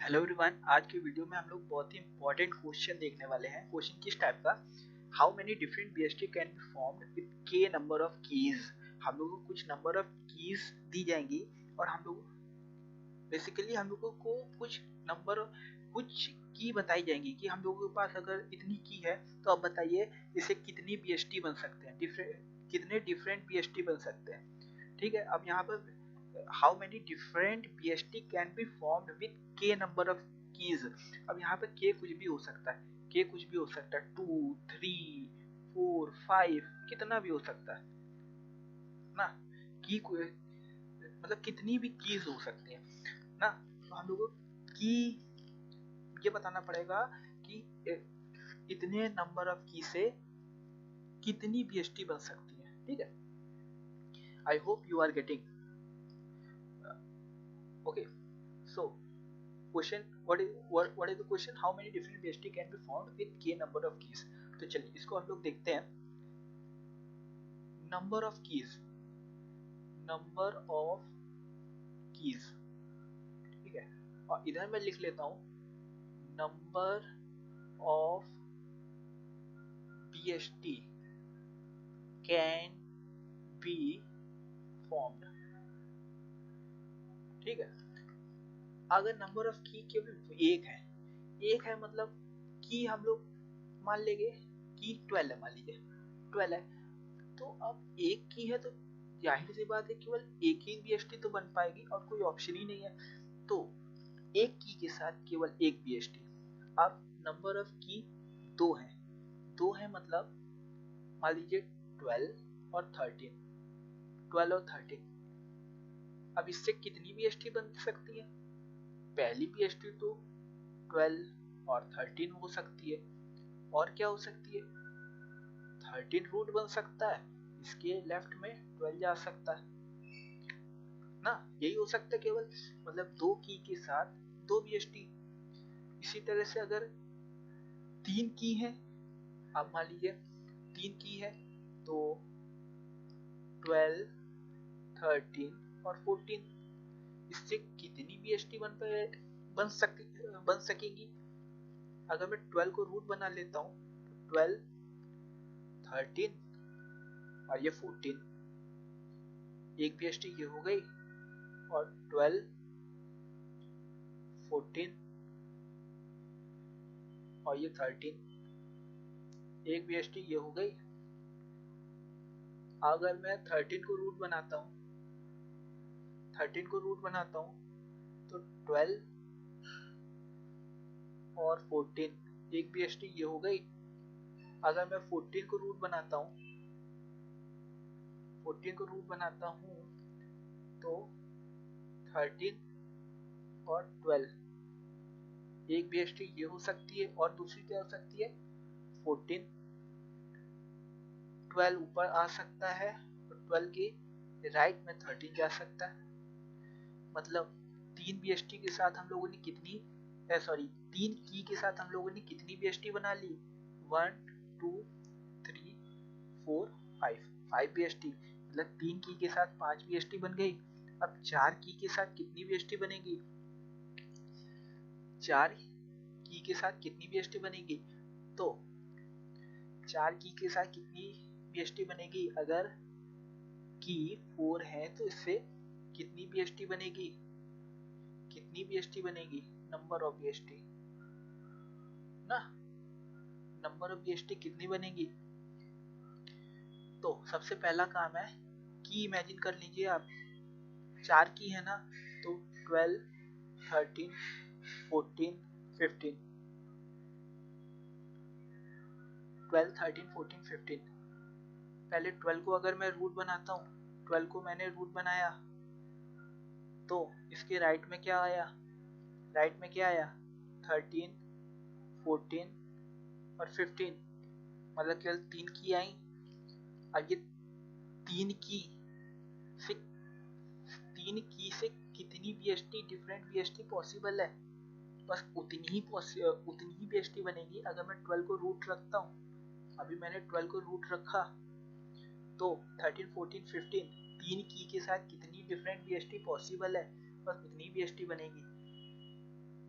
Hello everyone, आज की video में हम लोग बहुत ही इंपॉर्टेंट क्वेश्चन देखने वाले हैं। क्वेश्चन किस टाइप का, how many different BST can be formed with के नंबर ऑफ कीज। हम लोगों को कुछ नंबर ऑफ कीज दी जाएंगी और हम लोग बेसिकली हम लोगों को कुछ की बताई जाएंगी कि हम लोगों के पास अगर इतनी की है तो अब बताइए इसे कितनी बीएसटी बन सकते हैं, कितने डिफरेंट बीएसटी बन सकते हैं। ठीक है, अब यहाँ पर how many different BST can be formed with के नंबर ऑफ कीज। अब यहाँ पे के कुछ भी हो सकता है, के कुछ भी हो सकता है, 2 3 4 5 कितना भी हो सकता है ना। की मतलब कितनी भी कीज हो सकती है ना। तो हम लोगों की ये बताना पड़ेगा कि इतने नंबर ऑफ की से कितनी बीएसटी बन सकती है। ठीक है, I hope you are getting. Okay, so question what is the question, how many different BST can be formed with k number of keys। तो चलिए इसको हम लोग देखते हैं। Number of keys, number of keys, ठीक है। और इधर मैं लिख लेता हूं number of BST can be formed. ठीक है, अगर नंबर ऑफ की केवल एक है मतलब की हम लोग मान लेंगे कि 12 है, मान लीजिए 12 है। तो अब एक की है तो जाहिर सी बात है केवल एक ही बीएसटी तो बन पाएगी और कोई ऑप्शन ही नहीं है। तो एक की के साथ केवल एक बीएसटी। अब नंबर ऑफ की दो है मतलब मान लीजिए 12 और 13, 12 और 13। अब इससे कितनी बीएसटी बन सकती है? पहली बीएसटी तो 12 और 13 हो सकती है, और क्या हो सकती है? 13 रूट बन सकता है, इसके लेफ्ट में 12 जा सकता है ना। यही हो सकता है केवल, मतलब दो की के साथ दो बीएसटी। इसी तरह से अगर तीन की है, अब मान लीजिए तीन की है तो 12 13 और 14, इससे कितनी बीएसटी बन सकेगी। अगर मैं 12 को रूट बना लेता हूँ तो 12 13 और ये 14, एक बीएसटी ये हो गई, और 12 14 और ये 13, एक बीएसटी ये हो गई। अगर मैं 13 को रूट बनाता हूँ तो 12 और 14, एक बीएसटी ये हो गई। अगर मैं 14 को रूट बनाता हूँ तो 13 और 12, एक बीएसटी ये हो सकती है, और दूसरी क्या हो सकती है? 14, 12 ऊपर आ सकता है और 12 के राइट में 13 जा सकता है। मतलब तीन बीएसटी के साथ हम लोगों ने तीन की के साथ हम लोगों ने कितनी बीएसटी बना ली? 1 2 3 4 5 बीएसटी, मतलब तीन की के साथ 5 बीएसटी बन गई। अब चार की के साथ कितनी बीएसटी बनेगी? चार की के साथ कितनी बीएसटी बनेगी? तो चार की के साथ कितनी बीएसटी बनेगी? अगर की 4 है तो इससे कितनी बीएसटी बनेगी? नंबर ऑफ बीएसटी ना, नंबर ऑफ बीएसटी कितनी बनेगी? तो सबसे पहला काम है की इमेजिन कर लीजिए आप, चार की है ना, तो 12 13 14 15, 12 13 14 15। पहले 12 को अगर मैं रूट बनाता हूँ, 12 को मैंने रूट बनाया तो इसके राइट में क्या आया? 13 14 और 15, मतलब केवल तीन की आई। अब ये तीन की से कितनी बीएसटी डिफरेंट बीएसटी पॉसिबल है? बस उतनी ही बीएसटी बनेगी अगर मैं 12 को रूट रखता हूँ। अभी मैंने 12 को रूट रखा तो 13 14 15, तीन की के साथ कितनी डिफरेंट बीएसटी पॉसिबल है? बस उतनी बीएसटी बनेगी।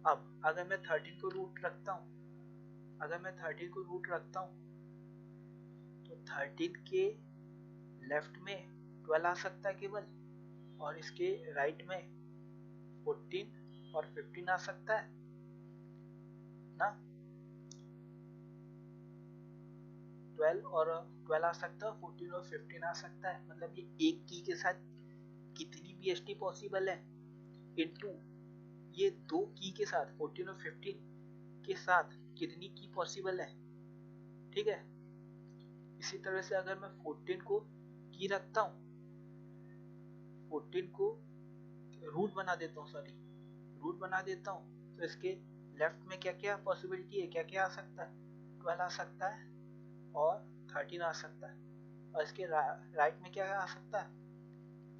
अब अगर मैं 13 को रूट रखता हूँ, तो 13 के लेफ्ट में 12 आ सकता है केवल, और इसके राइट में 14 और 15 आ सकता है ना। 12 और 12 आ सकता है, 14 और 15 आ सकता है। मतलब ये एक की के साथ कितनी BST पॉसिबल है, इनटू ये दो की के साथ 14 और 15 के साथ कितनी की पॉसिबल है। ठीक है, इसी तरह से अगर मैं 14 को की रखता हूँ, 14 को रूट बना देता हूँ, तो इसके लेफ्ट में क्या क्या पॉसिबिलिटी है, क्या क्या आ सकता है, 12 आ सकता है और 13 आ सकता है, और इसके राइट में क्या आ सकता है,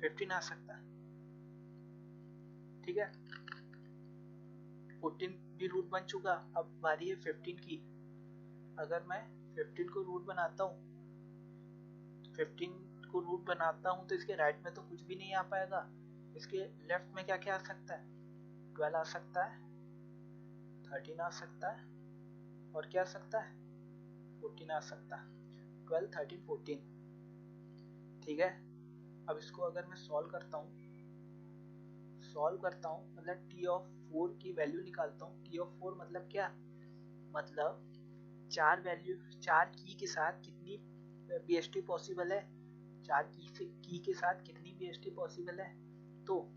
15 आ सकता है। ठीक है, 14 भी रूट बन चुका, अब बारी है 15 की। अगर मैं 15 को रूट बनाता हूँ, 15 को रूट बनाता हूँ तो इसके राइट में तो कुछ भी नहीं आ पाएगा, इसके लेफ्ट में क्या क्या आ सकता है, 12 आ सकता है, 13 आ सकता है, और क्या आ सकता है, 14 आ सकता है। 12, 13, 14। ठीक है, अब इसको अगर मैं सॉल्व करता हूँ, मतलब t ऑफ 4 की वैल्यू निकालता हूँ। t ऑफ 4 मतलब क्या, मतलब चार की के साथ कितनी BST पॉसिबल है, चार की के साथ कितनी BST पॉसिबल है। तो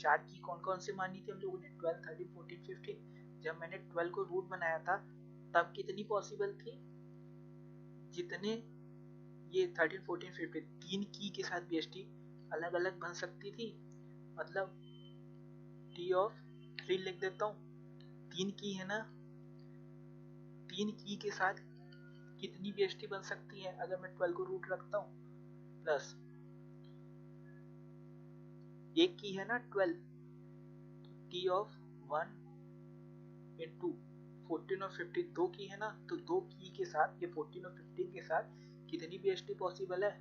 चार की कौन कौन से मानी थी हम लोगों ने, 12, 13, 14, 15। जब मैंने 12 को रूट बनाया था तब कितनी पॉसिबल थी, जितने ये 13, 14, 15 तीन की के साथ BST अलग अलग बन सकती थी। मतलब t ऑफ 3 लिख देता हूँ, तीन की है ना, तीन की के साथ कितनी BST बन सकती है अगर मैं 12 को रूट रखता हूँ, प्लस एक की है ना 12, t ऑफ 1 इंटू 14 और 15 दो की है ना, तो दो की के साथ ये 14 और 15 के साथ कितनी BST पॉसिबल है,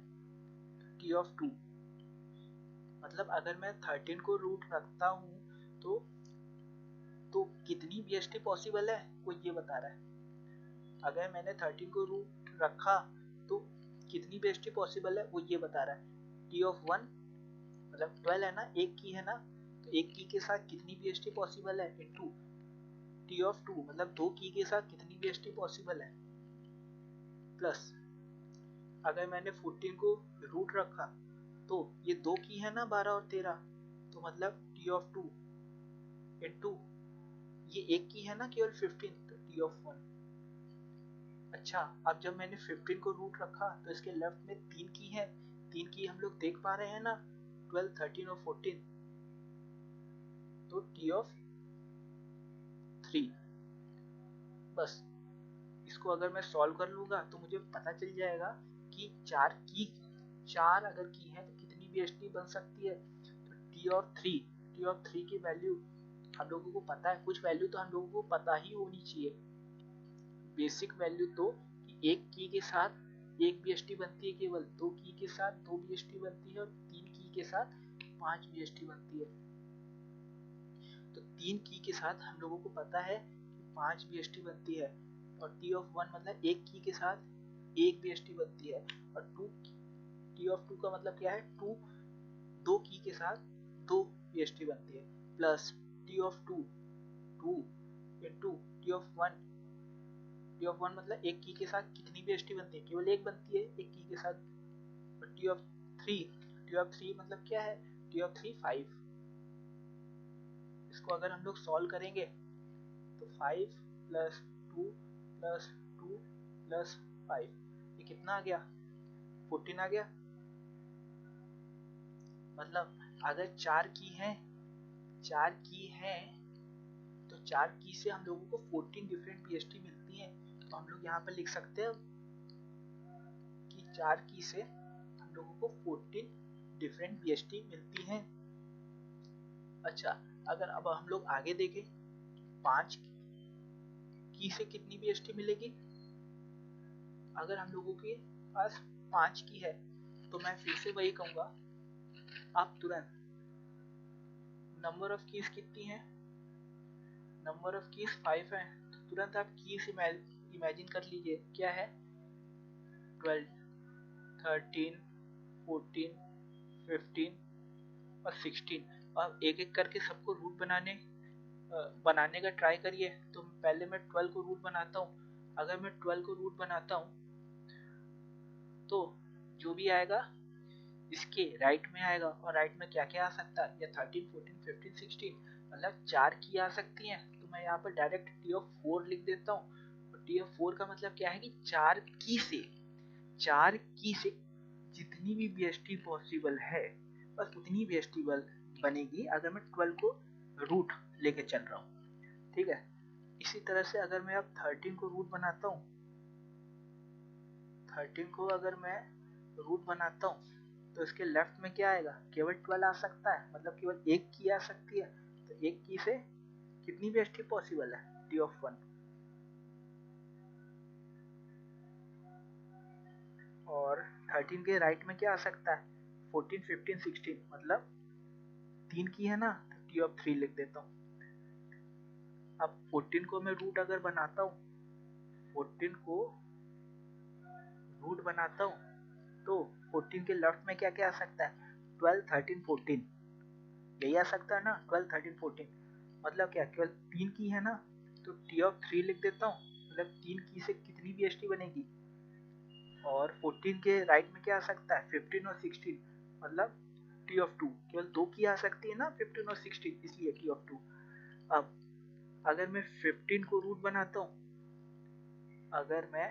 t ऑफ 2। मतलब अगर मैं 13 को रूट रखता हूँ तो कितनी BST पॉसिबल है वो ये बता रहा है। अगर मैंने 13 को रूट रखा तो कितनी BST पॉसिबल है वो ये बता रहा है। t ऑफ 1 मतलब 12 है ना, एक की है ना, तो एक की के साथ कितनी BST पॉसिबल है, इनटू t ऑफ 2 मतलब दो की के साथ कितनी BST पॉसिबल है, प्लस अगर मैंने 14 को रूट रखा तो ये दो की है ना 12 और 13, तो मतलब t ऑफ 2 इनटू ये एक की है ना केवल 15, तो t ऑफ 1। अच्छा, अब जब मैंने 15 को रूट रखा तो इसके लेफ्ट में तीन की है, तीन की हम लोग देख पा रहे हैं ना, 12, 13 और 14, तो t ऑफ 3। बस इसको अगर मैं सॉल्व कर लूंगा तो मुझे पता चल जाएगा कि चार अगर की है तो कितनी BST बन सकती है। तो t ऑफ 3 की वैल्यू हम लोगों को पता है, कुछ वैल्यू तो हम लोगों को पता ही होनी चाहिए, बेसिक वैल्यू तो कि एक की के साथ एक BST बनती है, केवल दो की के साथ दो BST बनती है, और तीन की के साथ 5 BST बनती है। तो तीन की के साथ हम लोगों को पता है कि 5 BST बनती है, और t ऑफ 1 मतलब एक की के साथ एक BST बनती है, और t ऑफ 2 का मतलब क्या है, दो की के साथ दो BST बनती है, plus t of 2 into t of 1 मतलब एक की के साथ कितनी BST बनती है, केवल एक बनती है एक की के साथ, और t ऑफ 3 मतलब क्या है, t ऑफ 3 5। इसको अगर हम लोग सॉल्व करेंगे तो 5 प्लस 2 प्लस 2 प्लस 5, ये कितना आ गया, 14 आ गया। मतलब अगर चार की है तो चार की से हम लोगों को 14 डिफरेंट BST मिलती है। तो हम लोग यहाँ पर लिख सकते हैं कि चार की से हम लोगों को 14 डिफरेंट BST मिलती हैं। अच्छा, अगर अब हम लोग आगे देखें, 5 की से कितनी BST मिलेगी। अगर हम लोगों के पास 5 की है तो मैं फिर से वही कहूँगा, आप तुरंत नंबर ऑफ कीज कितनी है, नंबर ऑफ कीज 5 है, तो तुरंत आप कीज इमेजिन कर लीजिए क्या है, 12, 13, 14, 15 और 16। अब एक एक करके सबको रूट बनाने का ट्राई करिए। तो पहले मैं 12 को रूट बनाता हूँ। अगर मैं 12 को रूट बनाता हूँ तो जो भी आएगा इसके राइट में आएगा, और राइट में क्या क्या आ सकता है, या 13, 14, 15, 16, मतलब 4 की आ सकती हैं। तो मैं यहाँ पर डायरेक्ट टी ऑफ 4 लिख देता हूँ। और टी ऑफ 4 का मतलब क्या है कि 4 की से जितनी भी बीएसटी पॉसिबल है बस उतनी बीएसटी बनेगी अगर मैं 12 को रूट लेके चल रहा हूँ। ठीक है, इसी तरह से अगर मैं अब 13 को रूट बनाता हूँ, 13 को अगर मैं रूट बनाता हूँ तो इसके लेफ्ट में क्या आएगा, केवल 12 आ सकता है, मतलब केवल एक की आ सकती है। तो एक की से कितनी बीएसटी पॉसिबल है, टी ऑफ 1। और 13 के राइट में क्या आ सकता है, 14, 15, 16, मतलब 3 की है ना, तो टी ऑफ 3 लिख देता हूँ। अब 14 को मैं रूट अगर बनाता हूँ, 14 को रूट बनाता हूँ तो 14 के लेफ्ट में क्या क्या आ सकता है, 12, 13, 14, यही आ सकता है ना, 12, 13, 14, मतलब क्या, केवल 3 की है ना, तो टी ऑफ 3 लिख देता हूँ, मतलब 3 की से कितनी बीएसटी बनेगी। और 14 के राइट में क्या आ सकता है, 15 और 16, मतलब टी ऑफ 2, केवल 2 की आ सकती है ना, 15 और 16, इसलिए टी ऑफ 2। अब अगर मैं 15 को रूट बनाता हूँ, अगर मैं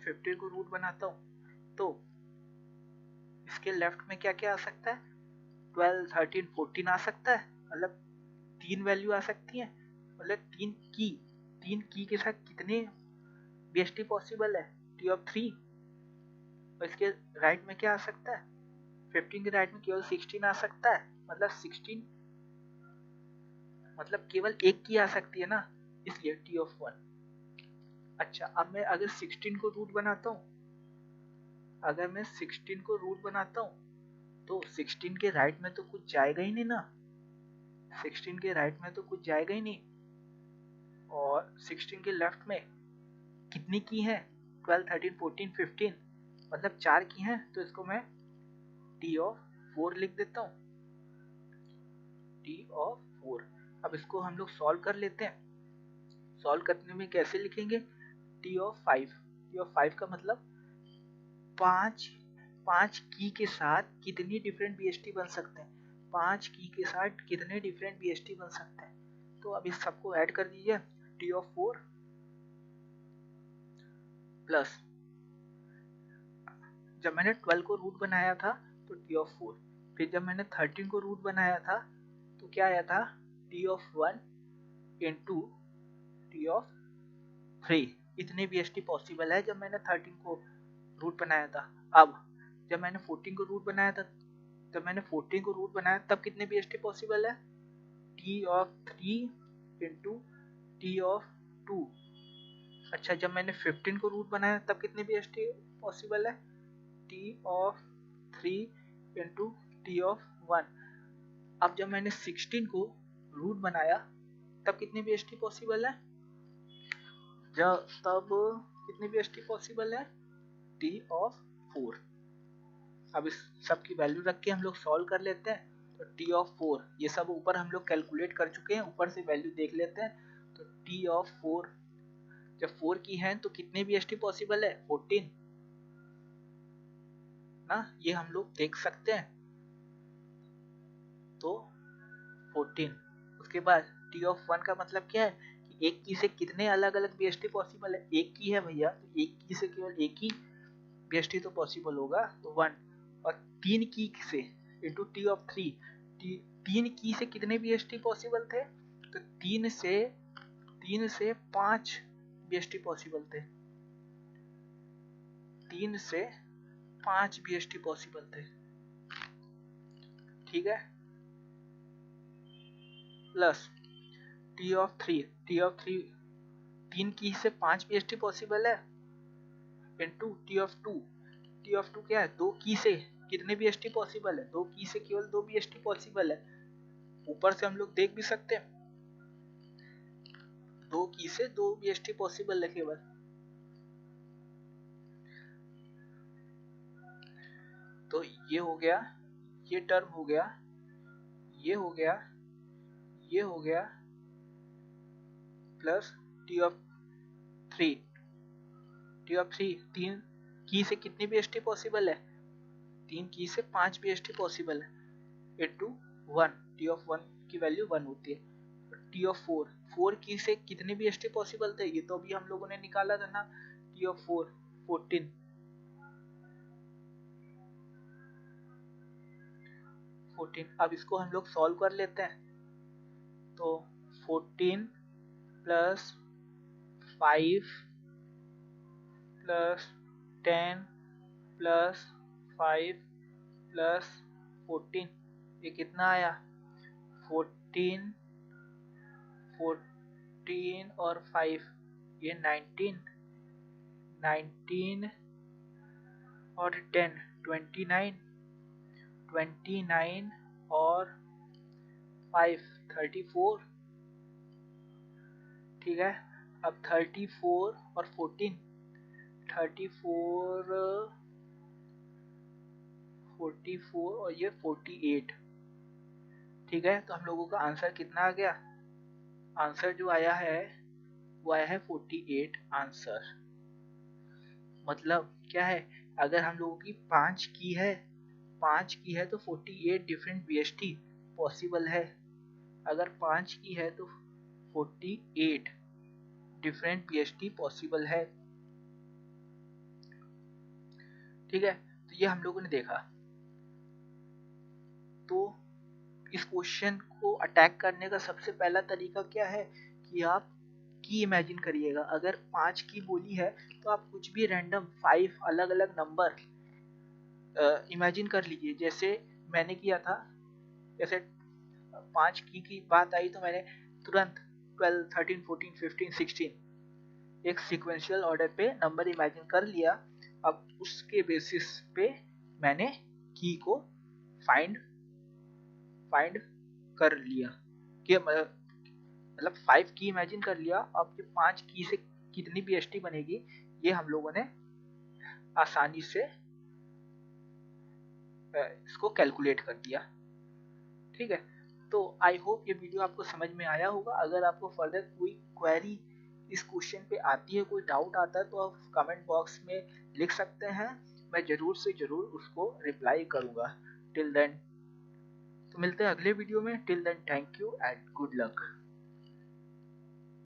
15 को रूट बनाता हूँ तो इसके लेफ्ट में क्या क्या आ सकता है, 12, 13, 14 आ सकता है, मतलब 3 वैल्यू आ सकती है, मतलब 3 की के साथ कितने बीएसटी पॉसिबल है, टी ऑफ 3। और इसके राइट में क्या आ सकता है, 15 के राइट में केवल 16 आ सकता है, मतलब 16, मतलब केवल एक की आ सकती है ना, इसलिए टी ऑफ 1। अच्छा, अब मैं अगर 16 को रूट बनाता हूँ, तो 16 के राइट में तो कुछ जाएगा ही नहीं ना, 16 के राइट में तो कुछ जाएगा ही नहीं। और 16 के लेफ्ट में कितनी की है, 12, 13, 14, 15, मतलब 4 की हैं, तो इसको मैं टी ऑफ 4 लिख देता हूँ, टी ऑफ 4। अब इसको हम लोग सॉल्व कर लेते हैं। सॉल्व करने में कैसे लिखेंगे, टी ऑफ 5। टी ऑफ 5 का मतलब 5 की के साथ कितनी डिफरेंट बीएसटी बन सकते हैं, 5 की के साथ कितने डिफरेंट बीएसटी बन सकते हैं। तो अब इस सबको ऐड कर दीजिए, टी ऑफ 4 प्लस, जब मैंने 12 को रूट बनाया था तो टी ऑफ 4, फिर जब मैंने 13 को रूट बनाया था तो क्या आया था, T of 1 into T of 3। इतने बीएसटी पॉसिबल है जब मैंने 13 को रूट बनाया था। अब जब मैंने 14 को रूट बनाया था, तब कितने बीएसटी पॉसिबल है, T of 3 into T of 2। अच्छा, जब मैंने 15 को रूट बनाया तब कितने बीएसटी पॉसिबल है, T of 3 into T of 1। अब जब मैंने 16 को रूट बनाया तब कितनी बीएसटी पॉसिबल है, तब कितनी बीएसटी पॉसिबल है, टी ऑफ 4। अब इस सब की वैल्यू रख के हम लोग सॉल्व कर लेते हैं। तो टी ऑफ 4, ये सब ऊपर हम लोग कैलकुलेट कर चुके हैं, ऊपर से वैल्यू देख लेते हैं। तो टी ऑफ 4, जब 4 की है तो कितने बीएसटी पॉसिबल है, 14 ना, ये हम लोग देख सकते हैं। तो 14, उसके बाद टी ऑफ 1 का मतलब क्या है कि एक की से कितने अलग अलग बीएसटी पॉसिबल है, एक की है भैया, तो एक की से केवल एक ही बीएसटी तो पॉसिबल होगा, तो 1। और 3 की से इंटू टी ऑफ 3, 3 की से कितने बीएसटी पॉसिबल थे, तो 3 से 5 बीएसटी पॉसिबल थे, 3 से 5 बीएसटी पॉसिबल थे। ठीक है, प्लस टी ऑफ 3, 3 की से 5 बीएसटी पॉसिबल है, into T of two. T of two क्या है, दो की से कितने बी एस टी पॉसिबल है, दो की से केवल दो बी एस टी पॉसिबल है। ऊपर से हम लोग देख भी सकते हैं, दो की से दो बी एस टी पॉसिबल है केवल। तो ये हो गया, ये टर्म हो गया, ये हो गया, ये हो गया, plus T of three. T of three, तीन की से कितनी बी एस टी पॉसिबल है, तीन की से पांच बी एस टी पॉसिबल है, into one. T of one की वैल्यू वन होती है। टी ऑफ फोर, फोर की से कितने बी एस टी पॉसिबल थे, ये तो अभी हम लोगों ने निकाला था ना। T of four 14, 14। अब इसको हम लोग सॉल्व कर लेते हैं। तो 14 प्लस 5 प्लस 10 प्लस 5 प्लस 14, ये कितना आया, 14, 14 और 5, ये 19, 19 और 10, 29, 29 और 5, 34। ठीक है, अब 34 और 14, 34, 44 और ये 48। ठीक है, तो हम लोगों का आंसर कितना आ गया, आंसर जो आया है वो आया है 48 आंसर। मतलब क्या है, अगर हम लोगों की 5 की है, 5 की है तो 48 डिफरेंट बीएसटी पॉसिबल है। अगर 5 की है तो 48 डिफरेंट बीएसटी पॉसिबल है। ठीक है, तो ये हम लोगों ने देखा। तो इस क्वेश्चन को अटैक करने का सबसे पहला तरीका क्या है कि आप की इमेजिन करिएगा। अगर 5 की बोली है तो आप कुछ भी रैंडम 5 अलग अलग नंबर इमेजिन कर लीजिए। जैसे मैंने किया था, जैसे 5 की बात आई तो मैंने तुरंत 12, 13, 14, 15, 16 एक सीक्वेंशियल ऑर्डर पे नंबर इमेजिन कर लिया। अब उसके बेसिस पे मैंने की को फाइंड कर लिया कि मतलब 5 की इमेजिन कर लिया। अब ये 5 की से कितनी बीएसटी बनेगी ये हम लोगों ने आसानी से इसको कैलकुलेट कर दिया। ठीक है, तो आई होप ये वीडियो आपको समझ में आया होगा। अगर आपको फर्दर कोई क्वेरी इस क्वेश्चन पे आती है, कोई डाउट आता है, तो आप कमेंट बॉक्स में लिख सकते हैं, मैं जरूर से जरूर उसको रिप्लाई करूंगा। टिल देन, तो मिलते हैं अगले वीडियो में। Till then, thank you and good luck.